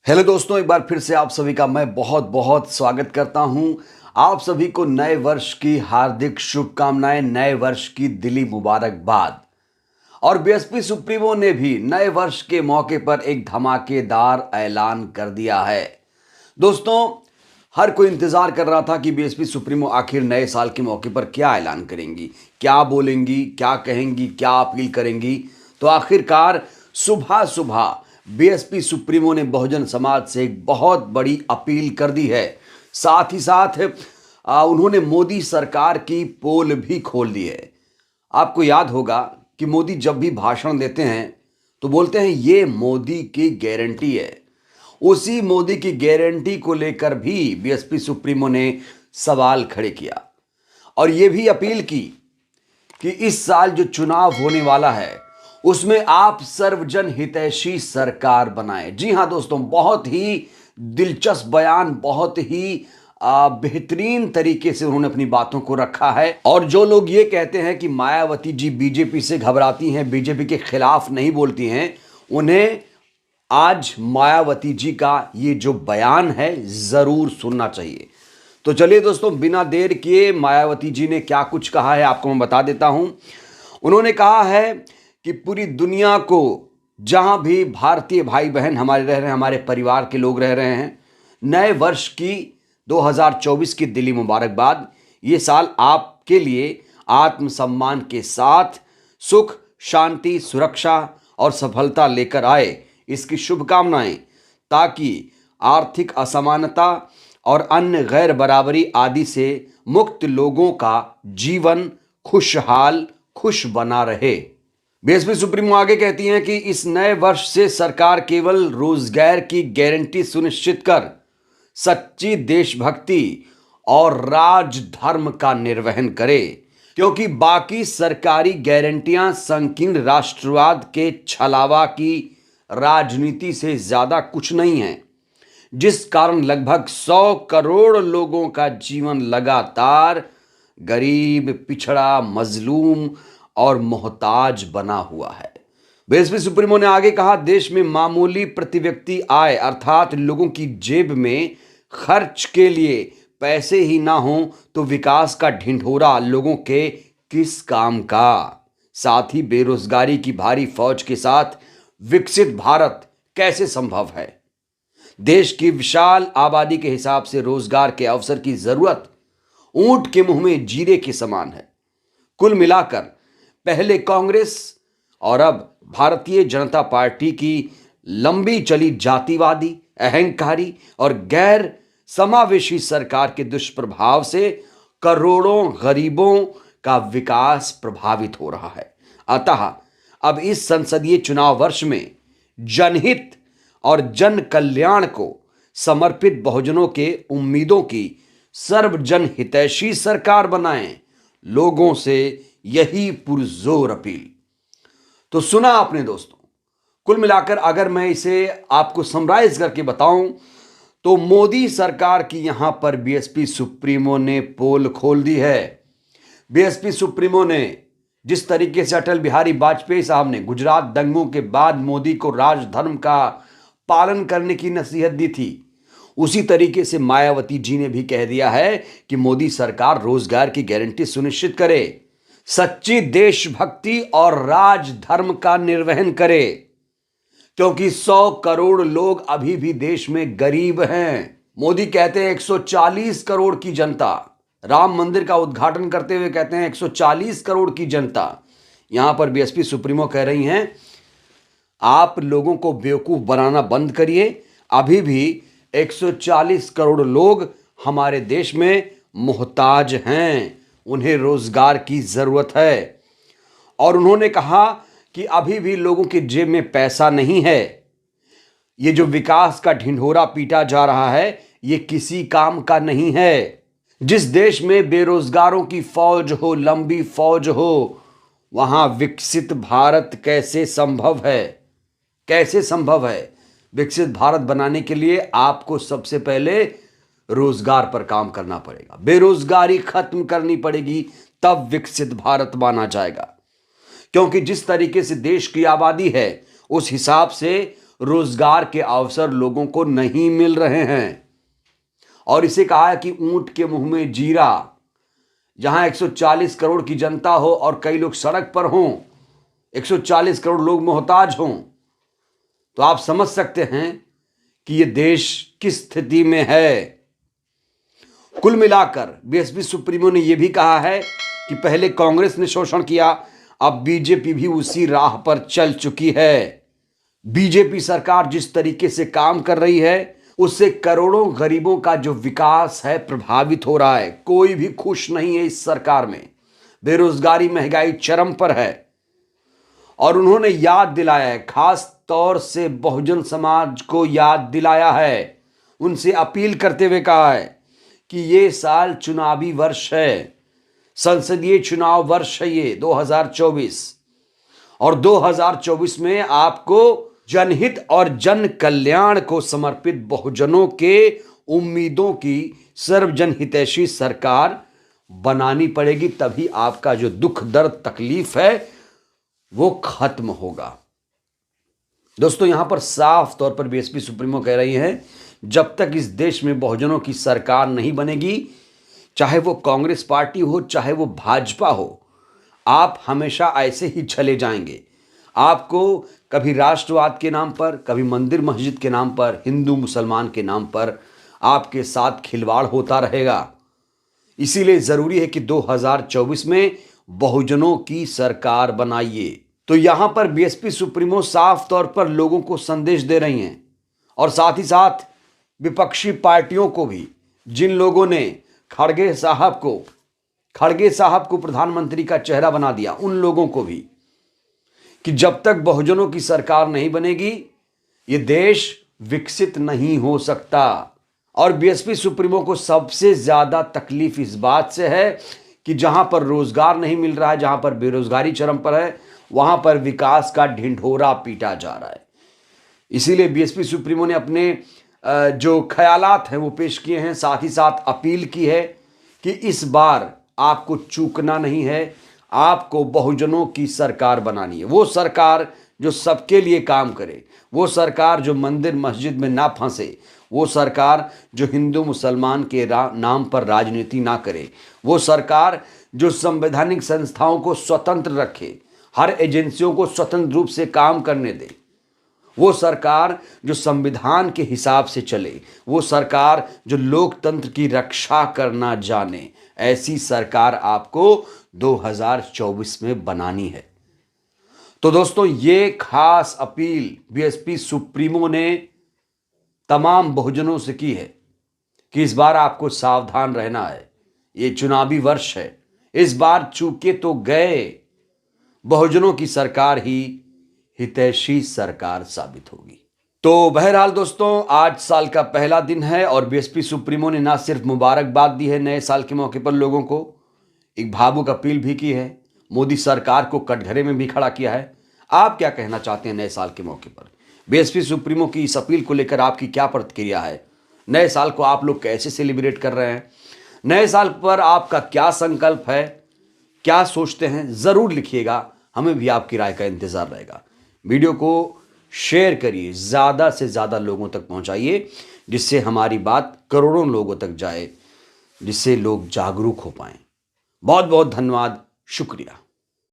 Hello दोस्तों, एक बार फिर से आप सभी का मैं बहुत बहुत स्वागत करता हूं। आप सभी को नए वर्ष की हार्दिक शुभकामनाएं, नए वर्ष की दिली मुबारकबाद। और बीएसपी सुप्रीमो ने भी नए वर्ष के मौके पर एक धमाकेदार ऐलान कर दिया है। दोस्तों, हर कोई इंतजार कर रहा था कि बीएसपी सुप्रीमो आखिर नए साल के मौके पर क्या ऐलान करेंगी, क्या बोलेंगी, क्या कहेंगी, क्या अपील करेंगी। तो आखिरकार सुबह सुबह बीएसपी सुप्रीमो ने बहुजन समाज से एक बहुत बड़ी अपील कर दी है। साथ ही साथ उन्होंने मोदी सरकार की पोल भी खोल दी है। आपको याद होगा कि मोदी जब भी भाषण देते हैं तो बोलते हैं ये मोदी की गारंटी है। उसी मोदी की गारंटी को लेकर भी बीएसपी सुप्रीमो ने सवाल खड़े किया और यह भी अपील की कि इस साल जो चुनाव होने वाला है उसमें आप सर्वजन हितैषी सरकार बनाएं। जी हां दोस्तों, बहुत ही दिलचस्प बयान, बहुत ही बेहतरीन तरीके से उन्होंने अपनी बातों को रखा है। और जो लोग ये कहते हैं कि मायावती जी बीजेपी से घबराती हैं, बीजेपी के खिलाफ नहीं बोलती हैं, उन्हें आज मायावती जी का ये जो बयान है जरूर सुनना चाहिए। तो चलिए दोस्तों, बिना देर किए मायावती जी ने क्या कुछ कहा है आपको मैं बता देता हूं। उन्होंने कहा है कि पूरी दुनिया को, जहां भी भारतीय भाई बहन हमारे रह रहे हैं, हमारे परिवार के लोग रह रहे हैं, नए वर्ष की 2024 की दिली मुबारकबाद। ये साल आपके लिए आत्मसम्मान के साथ सुख, शांति, सुरक्षा और सफलता लेकर आए, इसकी शुभकामनाएं, ताकि आर्थिक असमानता और अन्य गैर बराबरी आदि से मुक्त लोगों का जीवन खुशहाल, खुश बना रहे। बीएसपी सुप्रीमो आगे कहती हैं कि इस नए वर्ष से सरकार केवल रोजगार की गारंटी सुनिश्चित कर सच्ची देशभक्ति और राजधर्म का निर्वहन करे, क्योंकि बाकी सरकारी गारंटियां संकीर्ण राष्ट्रवाद के छलावा की राजनीति से ज्यादा कुछ नहीं है, जिस कारण लगभग 100 करोड़ लोगों का जीवन लगातार गरीब, पिछड़ा, मजलूम और मोहताज बना हुआ है। बीएसपी सुप्रीमो ने आगे कहा, देश में मामूली प्रति व्यक्ति आय अर्थात लोगों की जेब में खर्च के लिए पैसे ही ना हो तो विकास का ढिंढोरा लोगों के किस काम का। साथ ही बेरोजगारी की भारी फौज के साथ विकसित भारत कैसे संभव है। देश की विशाल आबादी के हिसाब से रोजगार के अवसर की जरूरत ऊंट के मुंह में जीरे के समान है। कुल मिलाकर पहले कांग्रेस और अब भारतीय जनता पार्टी की लंबी चली जातिवादी, अहंकारी और गैर समावेशी सरकार के दुष्प्रभाव से करोड़ों गरीबों का विकास प्रभावित हो रहा है। अतः अब इस संसदीय चुनाव वर्ष में जनहित और जन कल्याण को समर्पित बहुजनों के उम्मीदों की सर्वजन हितैषी सरकार बनाएं, लोगों से यही पुरजोर अपील। तो सुना आपने दोस्तों, कुल मिलाकर अगर मैं इसे आपको समराइज करके बताऊं तो मोदी सरकार की यहां पर बीएसपी सुप्रीमो ने पोल खोल दी है। बीएसपी सुप्रीमो ने जिस तरीके से अटल बिहारी वाजपेयी साहब ने गुजरात दंगों के बाद मोदी को राजधर्म का पालन करने की नसीहत दी थी, उसी तरीके से मायावती जी ने भी कह दिया है कि मोदी सरकार रोजगार की गारंटी सुनिश्चित करे, सच्ची देशभक्ति और राजधर्म का निर्वहन करे, क्योंकि 100 करोड़ लोग अभी भी देश में गरीब हैं। मोदी कहते हैं 140 करोड़ की जनता, राम मंदिर का उद्घाटन करते हुए कहते हैं 140 करोड़ की जनता। यहां पर बीएसपी सुप्रीमो कह रही हैं आप लोगों को बेवकूफ बनाना बंद करिए, अभी भी 140 करोड़ लोग हमारे देश में मोहताज हैं, उन्हें रोजगार की जरूरत है। और उन्होंने कहा कि अभी भी लोगों की जेब में पैसा नहीं है। ये जो विकास का ढिंढोरा पीटा जा रहा है ये किसी काम का नहीं है। जिस देश में बेरोजगारों की फौज हो, लंबी फौज हो, वहां विकसित भारत कैसे संभव है? कैसे संभव है? विकसित भारत बनाने के लिए आपको सबसे पहले रोजगार पर काम करना पड़ेगा, बेरोजगारी खत्म करनी पड़ेगी, तब विकसित भारत माना जाएगा। क्योंकि जिस तरीके से देश की आबादी है उस हिसाब से रोजगार के अवसर लोगों को नहीं मिल रहे हैं। और इसे कहा है कि ऊंट के मुंह में जीरा। जहां 140 करोड़ की जनता हो और कई लोग सड़क पर हों, 140 करोड़ लोग मोहताज हों, तो आप समझ सकते हैं कि यह देश किस स्थिति में है। कुल मिलाकर बीएसपी सुप्रीमो ने यह भी कहा है कि पहले कांग्रेस ने शोषण किया, अब बीजेपी भी उसी राह पर चल चुकी है। बीजेपी सरकार जिस तरीके से काम कर रही है उससे करोड़ों गरीबों का जो विकास है प्रभावित हो रहा है। कोई भी खुश नहीं है इस सरकार में। बेरोजगारी, महंगाई चरम पर है। और उन्होंने याद दिलाया है, खास तौर से बहुजन समाज को याद दिलाया है, उनसे अपील करते हुए कहा है कि ये साल चुनावी वर्ष है, संसदीय चुनाव वर्ष है ये 2024। और 2024 में आपको जनहित और जन कल्याण को समर्पित बहुजनों के उम्मीदों की सर्वजन हितैषी सरकार बनानी पड़ेगी। तभी आपका जो दुख दर्द तकलीफ है वो खत्म होगा। दोस्तों, यहां पर साफ तौर पर बीएसपी सुप्रीमो कह रही है, जब तक इस देश में बहुजनों की सरकार नहीं बनेगी, चाहे वो कांग्रेस पार्टी हो चाहे वो भाजपा हो, आप हमेशा ऐसे ही चले जाएंगे। आपको कभी राष्ट्रवाद के नाम पर, कभी मंदिर मस्जिद के नाम पर, हिंदू मुसलमान के नाम पर आपके साथ खिलवाड़ होता रहेगा। इसीलिए जरूरी है कि 2024 में बहुजनों की सरकार बनाइए। तो यहां पर बीएसपी सुप्रीमो साफ तौर पर लोगों को संदेश दे रही हैं, और साथ ही साथ विपक्षी पार्टियों को भी, जिन लोगों ने खड़गे साहब को प्रधानमंत्री का चेहरा बना दिया, उन लोगों को भी, कि जब तक बहुजनों की सरकार नहीं बनेगी ये देश विकसित नहीं हो सकता। और बीएसपी सुप्रीमो को सबसे ज्यादा तकलीफ इस बात से है कि जहां पर रोजगार नहीं मिल रहा है, जहां पर बेरोजगारी चरम पर है, वहां पर विकास का ढिंढोरा पीटा जा रहा है। इसीलिए बीएसपी सुप्रीमो ने अपने जो ख्यालात हैं वो पेश किए हैं, साथ ही साथ अपील की है कि इस बार आपको चूकना नहीं है, आपको बहुजनों की सरकार बनानी है। वो सरकार जो सबके लिए काम करे, वो सरकार जो मंदिर मस्जिद में ना फंसे, वो सरकार जो हिंदू मुसलमान के नाम पर राजनीति ना करे, वो सरकार जो संवैधानिक संस्थाओं को स्वतंत्र रखे, हर एजेंसियों को स्वतंत्र रूप से काम करने दे, वो सरकार जो संविधान के हिसाब से चले, वो सरकार जो लोकतंत्र की रक्षा करना जाने, ऐसी सरकार आपको 2024 में बनानी है। तो दोस्तों, ये खास अपील बीएसपी सुप्रीमो ने तमाम बहुजनों से की है कि इस बार आपको सावधान रहना है। ये चुनावी वर्ष है, इस बार चूके तो गए, बहुजनों की सरकार ही हितैषी सरकार साबित होगी। तो बहरहाल दोस्तों, आज साल का पहला दिन है और बीएसपी सुप्रीमो ने ना सिर्फ मुबारकबाद दी है नए साल के मौके पर, लोगों को एक भावुक अपील भी की है, मोदी सरकार को कटघरे में भी खड़ा किया है। आप क्या कहना चाहते हैं नए साल के मौके पर? बीएसपी सुप्रीमो की इस अपील को लेकर आपकी क्या प्रतिक्रिया है? नए साल को आप लोग कैसे सेलिब्रेट कर रहे हैं? नए साल पर आपका क्या संकल्प है, क्या सोचते हैं? जरूर लिखिएगा, हमें भी आपकी राय का इंतजार रहेगा। वीडियो को शेयर करिए, ज्यादा से ज्यादा लोगों तक पहुंचाइए, जिससे हमारी बात करोड़ों लोगों तक जाए, जिससे लोग जागरूक हो पाएं। बहुत बहुत धन्यवाद, शुक्रिया।